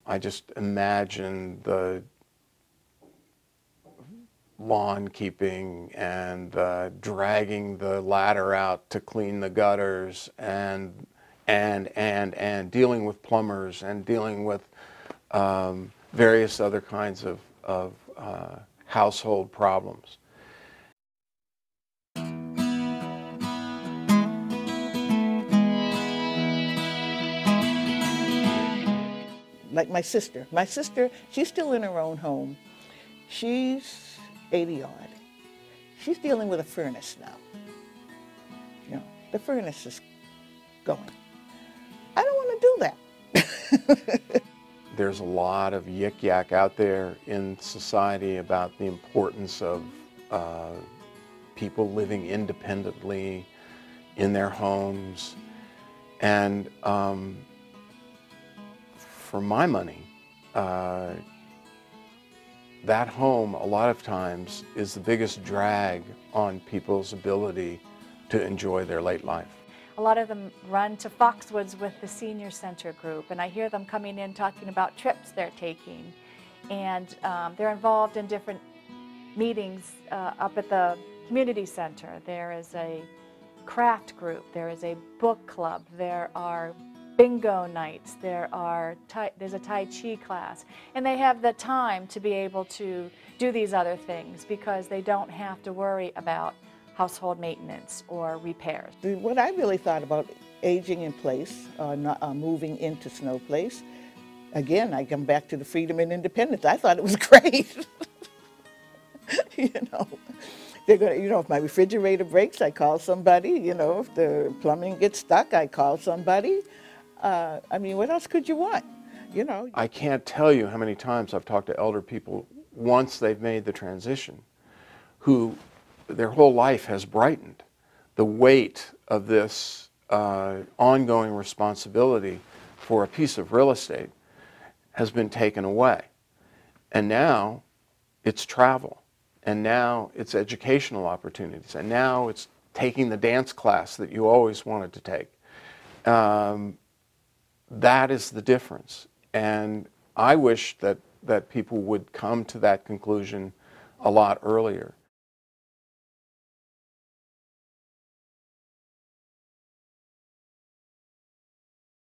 I just imagine the lawn keeping and dragging the ladder out to clean the gutters and dealing with plumbers and dealing with various other kinds of household problems. Like my sister. My sister, she's still in her own home. She's 80 odd. She's dealing with a furnace now. You know, the furnace is going. I don't want to do that. There's a lot of yik-yak out there in society about the importance of people living independently in their homes. And for my money, that home a lot of times is the biggest drag on people's ability to enjoy their late life. A lot of them run to Foxwoods with the senior center group, and I hear them coming in talking about trips they're taking. And they're involved in different meetings up at the community center. There is a craft group, there is a book club, there are bingo nights, there's a Tai Chi class, and they have the time to be able to do these other things because they don't have to worry about household maintenance or repairs. What I really thought about aging in place, moving into Snow Place, again, I come back to the freedom and independence. I thought it was great. You know, they're gonna, you know, if my refrigerator breaks, I call somebody. You know, if the plumbing gets stuck, I call somebody. I mean, what else could you want? You know. I can't tell you how many times I've talked to elder people once they've made the transition, who their whole life has brightened. The weight of this ongoing responsibility for a piece of real estate has been taken away. And now it's travel. And now it's educational opportunities. And now it's taking the dance class that you always wanted to take. That is the difference. And I wish that people would come to that conclusion a lot earlier.